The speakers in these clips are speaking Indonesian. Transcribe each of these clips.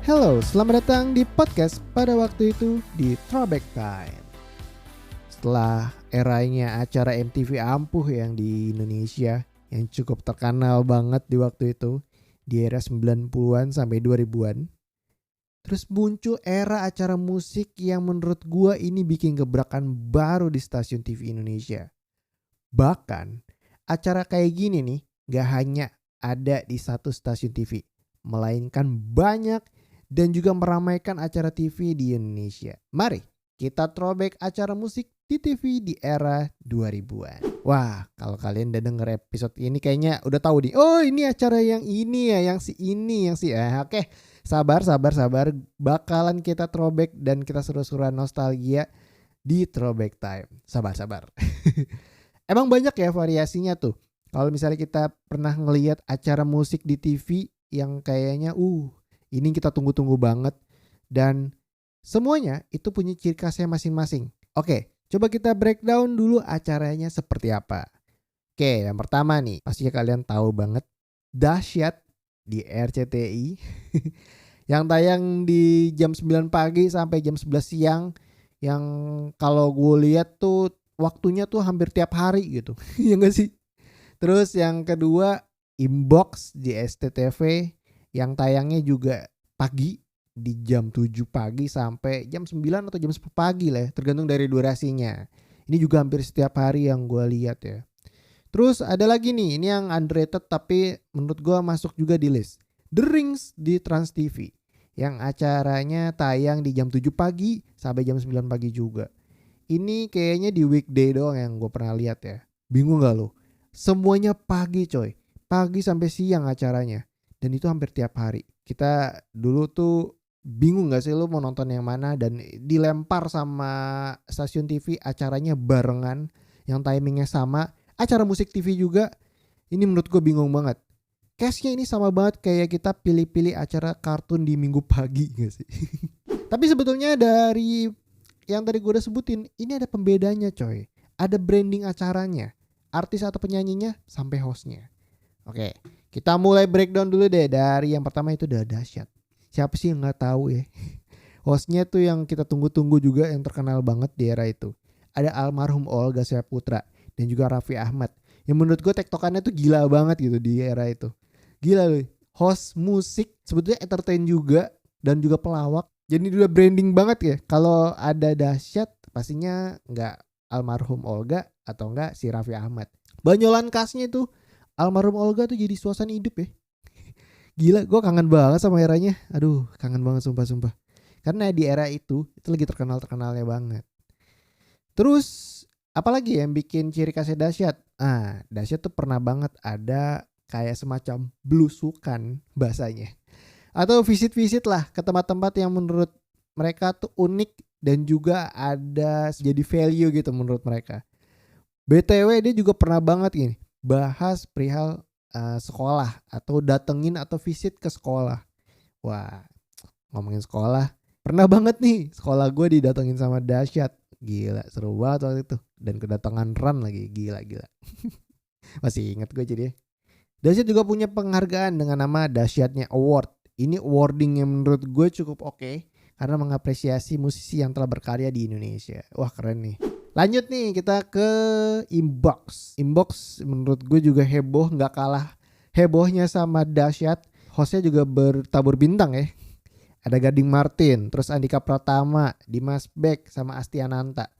Halo, selamat datang di podcast pada waktu itu di Throwback Time. Setelah eranya acara MTV ampuh yang di Indonesia yang cukup terkenal banget di waktu itu, di era 90-an sampai 2000-an. Terus muncul era acara musik yang menurut gua ini bikin gebrakan baru di stasiun TV Indonesia. Bahkan acara kayak gini nih gak hanya ada di satu stasiun TV, melainkan banyak dan juga meramaikan acara TV di Indonesia. Mari kita throwback acara musik di TV di era 2000-an. Wah, kalau kalian udah denger episode ini kayaknya udah tahu nih. Oh, ini acara yang ini ya, yang si ini, yang si oke. Sabar. Bakalan kita throwback dan kita seru-seruan nostalgia di Throwback Time. Sabar. Emang banyak ya variasinya tuh. Kalau misalnya kita pernah ngelihat acara musik di TV yang kayaknya ini kita tunggu-tunggu banget dan semuanya itu punya ciri khasnya masing-masing. Oke, coba kita breakdown dulu acaranya seperti apa. Oke, yang pertama nih, pastinya kalian tahu banget Dahsyat di RCTI yang tayang di jam 9 pagi sampai jam 11 siang yang kalau gue lihat tuh waktunya tuh hampir tiap hari gitu. Ya enggak sih? Terus yang kedua Inbox di SCTV yang tayangnya juga pagi di jam 7 pagi sampai jam 9 atau jam 10 pagi lah, tergantung dari durasinya. Ini juga hampir setiap hari yang gue lihat ya. Terus ada lagi nih, ini yang underrated tapi menurut gue masuk juga di list. The Rings di Trans TV yang acaranya tayang di jam 7 pagi sampai jam 9 pagi juga. Ini kayaknya di weekday doang yang gue pernah lihat ya. Bingung gak lo? Semuanya pagi coy. Pagi sampai siang acaranya. Dan itu hampir tiap hari. Kita dulu tuh bingung gak sih lo mau nonton yang mana. Dan dilempar sama stasiun TV acaranya barengan. Yang timingnya sama. Acara musik TV juga. Ini menurut gue bingung banget. Case-nya ini sama banget kayak kita pilih-pilih acara kartun di minggu pagi gak sih? Tapi sebetulnya dari yang tadi gue udah sebutin, ini ada pembedanya coy. Ada branding acaranya. Artis atau penyanyinya sampai hostnya. Oke, kita mulai breakdown dulu deh dari yang pertama itu Dahsyat. Siapa sih yang nggak tahu ya? Hostnya tuh yang kita tunggu-tunggu juga yang terkenal banget di era itu. Ada almarhum Olga Syahputra dan juga Raffi Ahmad. Yang menurut gue tektokannya tuh gila banget gitu di era itu. Gila loh, host musik sebetulnya entertain juga dan juga pelawak. Jadi udah branding banget ya. Kalau ada Dahsyat pastinya nggak almarhum Olga atau enggak si Raffi Ahmad. Banyolan khasnya tuh almarhum Olga tuh jadi suasana hidup ya. Gila, gue kangen banget sama eranya. Aduh, kangen banget sumpah. Karena di era itu lagi terkenalnya banget. Terus apalagi yang bikin ciri khasnya Dahsyat? Dahsyat tuh pernah banget ada kayak semacam blusukan bahasanya. Atau visit lah ke tempat-tempat yang menurut mereka tuh unik dan juga ada jadi value gitu menurut mereka. BTW dia juga pernah banget gini bahas perihal sekolah atau datengin atau visit ke sekolah. Wah, ngomongin sekolah, pernah banget nih sekolah gue didatengin sama Dahsyat. Gila, seru banget waktu itu. Dan kedatangan Ran lagi, gila. Masih inget gue jadi. Dahsyat juga punya penghargaan dengan nama Dahsyatnya Award. Ini awarding yang menurut gue cukup oke karena mengapresiasi musisi yang telah berkarya di Indonesia. Wah, keren nih. Lanjut nih kita ke Inbox. Inbox menurut gue juga heboh, gak kalah hebohnya sama Dahsyat. Hostnya juga bertabur bintang ya. Ada Gading Martin, terus Andika Pratama, Dimas Beck, sama Asti Ananta.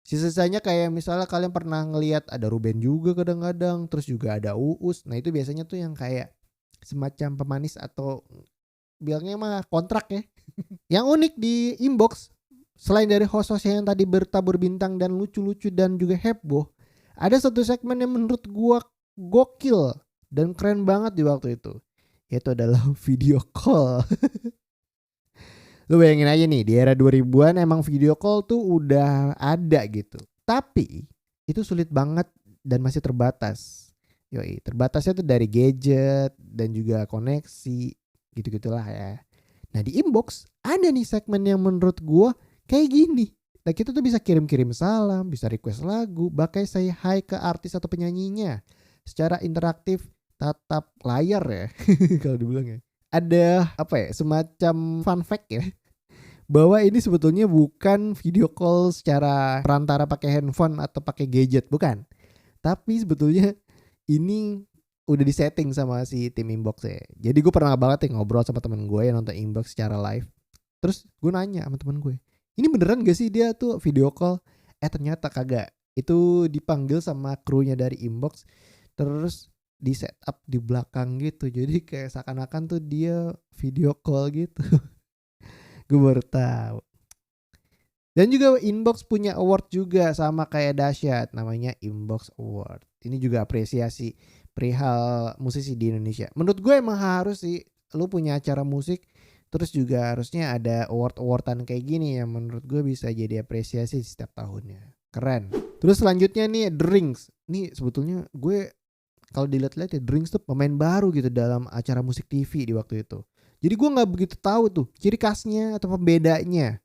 Sisanya kayak misalnya kalian pernah ngelihat ada Ruben juga kadang-kadang, terus juga ada Uus. Nah itu biasanya tuh yang kayak semacam pemanis atau bilangnya mah kontrak ya. Yang unik di Inbox, selain dari host-host yang tadi bertabur bintang dan lucu-lucu dan juga heboh, ada satu segmen yang menurut gua gokil dan keren banget di waktu itu. Yaitu adalah video call. Lu bayangin aja nih, di era 2000-an emang video call tuh udah ada gitu. Tapi itu sulit banget dan masih terbatas. Terbatasnya tuh dari gadget dan juga koneksi, gitu-gitulah ya. Nah di Inbox ada nih segmen yang menurut gua kayak gini. Nah kita tuh bisa kirim-kirim salam, bisa request lagu, bahkan say hi ke artis atau penyanyinya secara interaktif tatap layar ya kalau dibilang ya. ada semacam fun fact ya, bahwa ini sebetulnya bukan video call secara perantara pakai handphone atau pakai gadget, bukan. Tapi sebetulnya ini udah disetting sama si tim Inbox ya. Jadi gue pernah banget ya ngobrol sama temen gue yang nonton Inbox secara live. Terus gue nanya sama temen gue, ini beneran gak sih dia tuh video call? Ternyata kagak. Itu dipanggil sama krunya dari Inbox, terus di setup di belakang gitu. Jadi kayak seakan-akan tuh dia video call gitu. Gue baru tahu. Dan juga Inbox punya award juga sama kayak Dahsyat, namanya Inbox Award. Ini juga apresiasi perihal musisi di Indonesia. Menurut gue emang harus sih lu punya acara musik, terus juga harusnya ada award-awardan kayak gini yang menurut gue bisa jadi apresiasi setiap tahunnya. Keren. Terus selanjutnya nih The Rings. Nih sebetulnya gue kalau dilihat-lihat ya The Rings tuh pemain baru gitu dalam acara musik TV di waktu itu. Jadi gue nggak begitu tahu tuh ciri khasnya atau pembedanya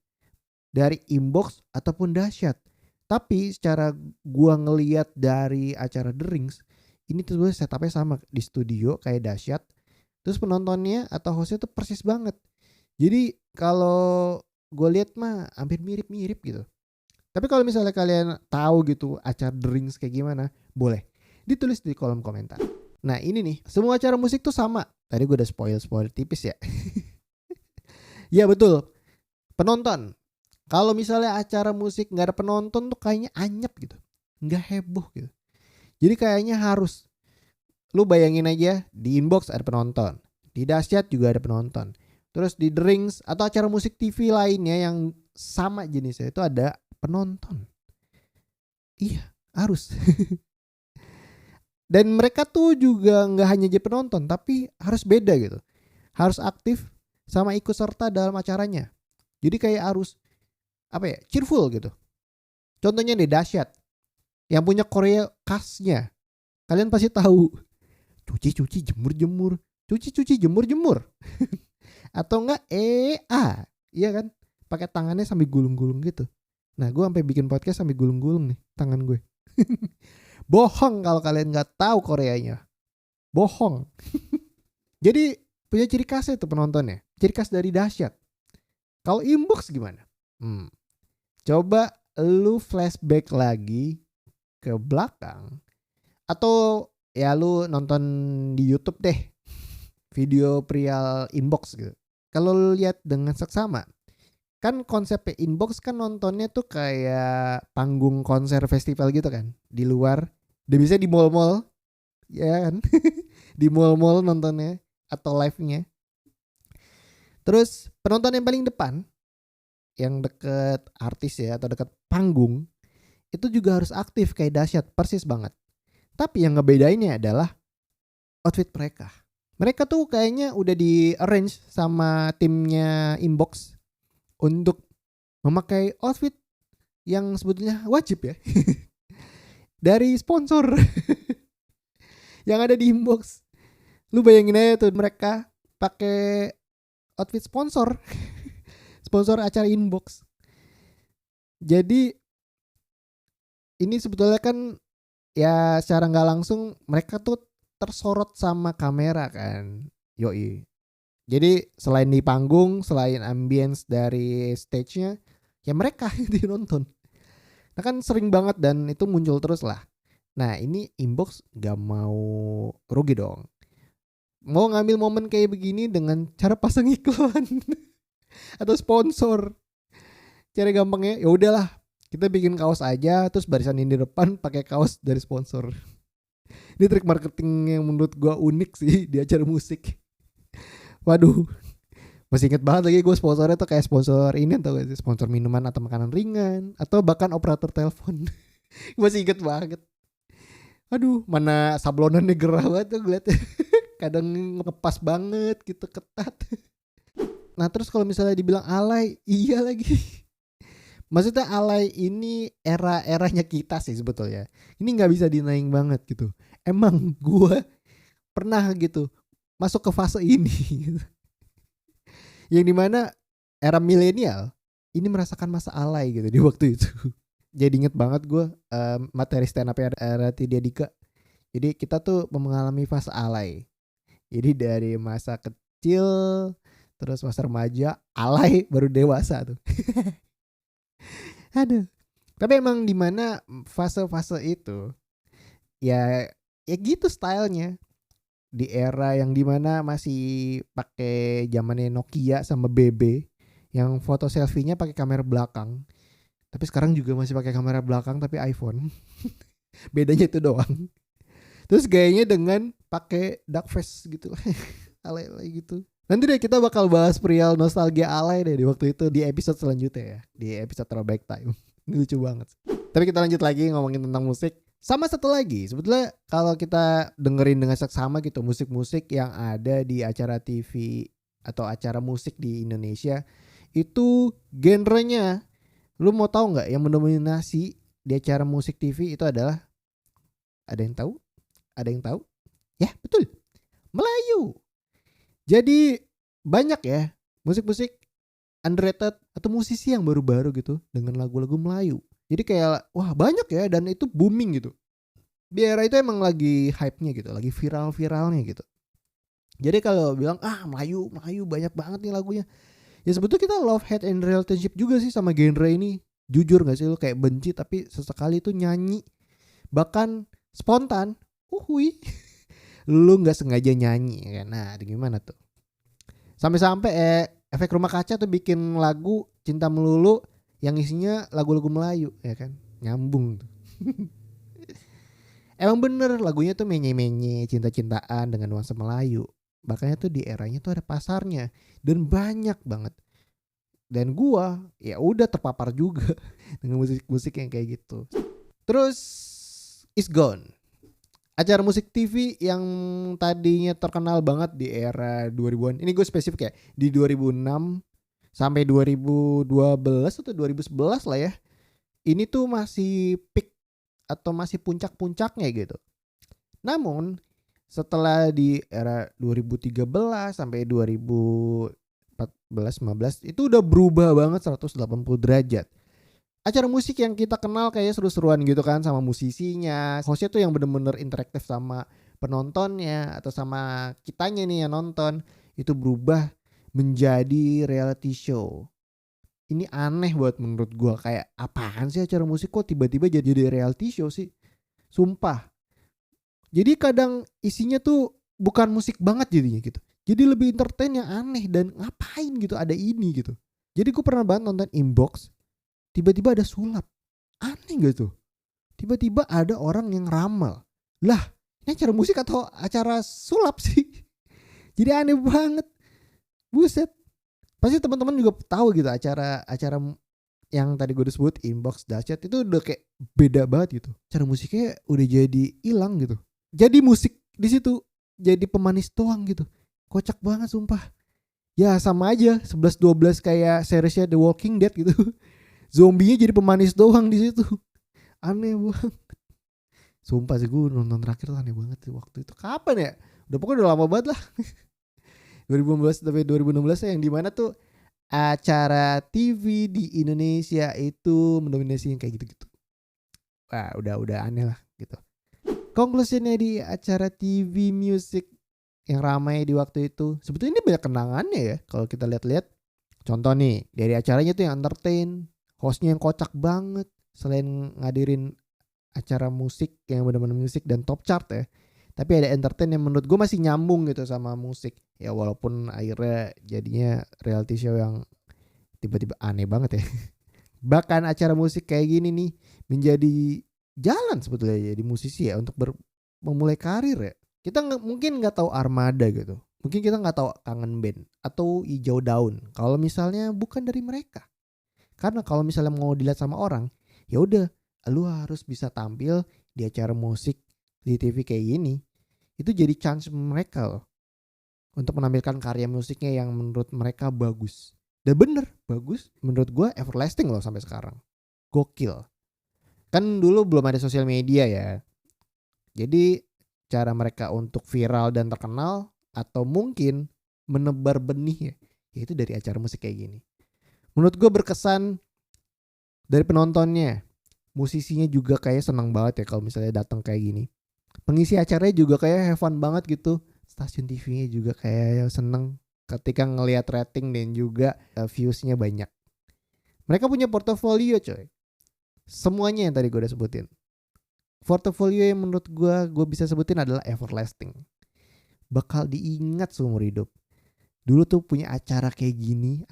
dari Inbox ataupun Dahsyat. Tapi secara gua ngelihat dari acara The Rings, ini tuh setupnya sama di studio kayak Dahsyat. Terus penontonnya atau hostnya tuh persis banget. Jadi kalau gue lihat mah hampir mirip-mirip gitu. Tapi kalau misalnya kalian tahu gitu acara The Rings kayak gimana, boleh ditulis di kolom komentar. Nah ini nih, semua acara musik tuh sama. Tadi gue udah spoil tipis ya. Ya betul, penonton. Kalau misalnya acara musik nggak ada penonton tuh kayaknya anyep gitu, nggak heboh gitu. Jadi kayaknya harus, lu bayangin aja di Inbox ada penonton, di Dahsyat juga ada penonton, terus di The Rings atau acara musik TV lainnya yang sama jenisnya itu ada penonton. Iya harus. Dan mereka tuh juga nggak hanya jadi penonton, tapi harus beda gitu, harus aktif sama ikut serta dalam acaranya. Jadi kayak harus cheerful gitu. Contohnya nih Dahsyat yang punya Korea khasnya. Kalian pasti tahu. Cuci jemur. Cuci jemur. Atau enggak iya kan? Pakai tangannya sambil gulung-gulung gitu. Nah, gue sampai bikin podcast sambil gulung-gulung nih tangan gue. Bohong kalau kalian nggak tahu Koreanya. Bohong. Jadi punya ciri khasnya tuh penontonnya. Ciri khas dari Dahsyat. Kalau Inbox gimana? Coba lu flashback lagi ke belakang atau ya lu nonton di YouTube deh video perihal Inbox gitu. Kalau lu lihat dengan seksama, kan konsepnya Inbox kan nontonnya tuh kayak panggung konser festival gitu kan, di luar. Udah bisa di mall-mall, ya kan? Di mall-mall nontonnya atau live-nya. Terus penonton yang paling depan, yang deket artis ya atau deket panggung, itu juga harus aktif kayak Dahsyat, persis banget. Tapi yang ngebedainnya adalah outfit mereka. Mereka tuh kayaknya udah di arrange sama timnya Inbox untuk memakai outfit yang sebetulnya wajib ya. Dari sponsor yang ada di Inbox. Lu bayangin aja tuh mereka pakai outfit sponsor. Sponsor acara Inbox. Jadi ini sebetulnya kan ya secara nggak langsung mereka tuh tersorot sama kamera kan. Yoi. Jadi selain di panggung, selain ambience dari stage-nya, ya mereka yang nonton. Nah kan sering banget dan itu muncul terus lah. Nah ini Inbox gak mau rugi dong. Mau ngambil momen kayak begini dengan cara pasang iklan atau sponsor. Cara gampangnya ya udahlah, kita bikin kaos aja terus barisan ini di depan pakai kaos dari sponsor. Ini trik marketing yang menurut gue unik sih di acara musik. Waduh, masih inget banget lagi gue sponsornya tuh kayak sponsor ini atau sponsor minuman atau makanan ringan atau bahkan operator telepon. Masih inget banget. Aduh, mana sablonannya gerah banget tuh ngeliatnya. Kadang ngepas banget gitu, ketat. Nah terus kalau misalnya dibilang alay, iya lagi. Maksudnya alay ini era-eranya kita sih sebetulnya. Ini gak bisa dinaing banget gitu. Emang gue pernah gitu masuk ke fase ini gitu. Yang dimana era milenial ini merasakan masa alay gitu di waktu itu. Jadi inget banget gue materi stand up Raditya Dika. Jadi kita tuh mengalami fase alay. Jadi dari masa kecil, terus masa remaja, alay, baru dewasa tuh. Aduh. Tapi emang di mana fase-fase itu ya ya gitu stylenya. Di era yang dimana masih pakai zamannya Nokia sama BB yang foto selfie-nya pakai kamera belakang. Tapi sekarang juga masih pakai kamera belakang tapi iPhone. Bedanya itu doang. Terus gayanya dengan pakai dark face gitu. Alay-alay gitu. Nanti deh kita bakal bahas perihal nostalgia alay deh di waktu itu di episode selanjutnya ya. Di episode Throwback Time. Ini lucu banget. Tapi kita lanjut lagi ngomongin tentang musik. Sama satu lagi, sebetulnya kalau kita dengerin dengan seksama gitu musik-musik yang ada di acara TV atau acara musik di Indonesia, itu genrenya, lu mau tahu nggak yang mendominasi di acara musik TV itu adalah, ada yang tahu? Ada yang tahu? Ya betul, Melayu. Jadi banyak ya musik-musik underrated atau musisi yang baru-baru gitu dengan lagu-lagu Melayu. Jadi kayak wah banyak ya dan itu booming gitu. Di era itu emang lagi hype-nya gitu, lagi viral-viralnya gitu. Jadi kalau bilang Melayu banyak banget nih lagunya. Ya sebetulnya kita love hate and relationship juga sih sama genre ini. Jujur gak sih lu kayak benci tapi sesekali tuh nyanyi. Bahkan spontan. Uhui. Lu gak sengaja nyanyi kan. Nah gimana tuh. Sampai-sampai Efek Rumah Kaca tuh bikin lagu Cinta Melulu yang isinya lagu-lagu Melayu ya kan. Nyambung tuh. Emang bener lagunya tuh menye-menye cinta-cintaan dengan nuansa Melayu. Makanya tuh di eranya tuh ada pasarnya dan banyak banget. Dan gua ya udah terpapar juga dengan musik-musik yang kayak gitu. Terus Is Gone. Acara musik TV yang tadinya terkenal banget di era 2000-an. Ini gue spesifik ya. Di 2006 sampai 2012 atau 2011 lah ya. Ini tuh masih peak atau masih puncak-puncaknya gitu. Namun setelah di era 2013 sampai 2014-15 itu udah berubah banget 180 derajat. Acara musik yang kita kenal kayak seru-seruan gitu kan sama musisinya. Hostnya tuh yang bener-bener interaktif sama penontonnya atau sama kitanya nih yang nonton. Itu berubah menjadi reality show. Ini aneh buat menurut gue. Kayak apaan sih acara musik kok tiba-tiba jadi reality show sih. Sumpah. Jadi kadang isinya tuh bukan musik banget jadinya gitu. Jadi lebih entertain yang aneh dan ngapain gitu ada ini gitu. Jadi gue pernah banget nonton Inbox. Tiba-tiba ada sulap. Aneh gak tuh? Tiba-tiba ada orang yang ramal. Lah ini acara musik atau acara sulap sih? Jadi aneh banget. Buset. Pasti teman-teman juga tahu gitu acara yang tadi gue sebut Inbox Dahsyat itu udah kayak beda banget gitu. Cara musiknya udah jadi hilang gitu. Jadi musik di situ jadi pemanis doang gitu. Kocak banget sumpah. Ya sama aja 11-12 kayak seriesnya The Walking Dead gitu. Zombinya jadi pemanis doang di situ. Aneh banget. Sumpah sih gue nonton terakhir tuh aneh banget sih waktu itu. Kapan ya? Udah pokoknya udah lama banget lah. 2015 sampai 2016 yang dimana tuh acara TV di Indonesia itu mendominasi yang kayak gitu-gitu. Wah udah aneh lah gitu. Konklusinya di acara TV music yang ramai di waktu itu, sebetulnya ini banyak kenangannya ya kalau kita lihat-lihat. Contoh nih dari acaranya tuh yang entertain, hostnya yang kocak banget. Selain ngadirin acara musik yang benar-benar musik dan top chart ya, tapi ada entertain yang menurut gue masih nyambung gitu sama musik. Ya walaupun akhirnya jadinya reality show yang tiba-tiba aneh banget ya. Bahkan acara musik kayak gini nih menjadi jalan sebetulnya jadi musisi ya untuk memulai karir ya. Kita mungkin nggak tahu Armada gitu. Mungkin kita nggak tahu Kangen Band atau Hijau Daun. Kalau misalnya bukan dari mereka. Karena kalau misalnya mau dilihat sama orang, ya udah, lu harus bisa tampil di acara musik di TV kayak gini. Itu jadi chance mereka loh untuk menampilkan karya musiknya yang menurut mereka bagus. Dan bener bagus. Menurut gue everlasting loh sampai sekarang. Gokil. Kan dulu belum ada sosial media ya. Jadi cara mereka untuk viral dan terkenal atau mungkin menebar benih ya, yaitu dari acara musik kayak gini. Menurut gue berkesan dari penontonnya. Musisinya juga kayak senang banget ya kalau misalnya datang kayak gini. Pengisi acaranya juga kayak have fun banget gitu. Stasiun TV-nya juga kayak seneng. ketika ngelihat rating dan juga viewsnya banyak. Mereka punya portofolio coy. Semuanya yang tadi gue udah sebutin. Portofolio yang menurut gue bisa sebutin adalah everlasting. Bakal diingat seumur hidup. Dulu tuh punya acara kayak gini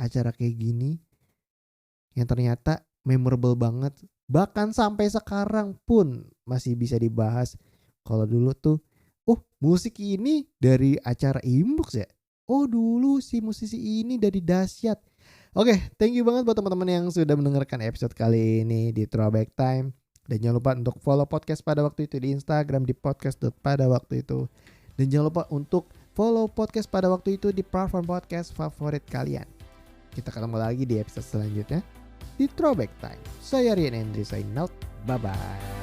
yang ternyata memorable banget. Bahkan sampai sekarang pun masih bisa dibahas. Kalau dulu tuh, musik ini dari acara Inbox ya? Oh dulu si musisi ini dari Dahsyat. Oke, thank you banget buat teman-teman yang sudah mendengarkan episode kali ini di Throwback Time. Dan jangan lupa untuk follow podcast pada waktu itu di Instagram di podcast.padawaktuitu. Dan jangan lupa untuk follow podcast pada waktu itu di platform podcast favorit kalian. Kita ketemu lagi di episode selanjutnya di Throwback Time. Saya Rian Andri sign out. Bye-bye.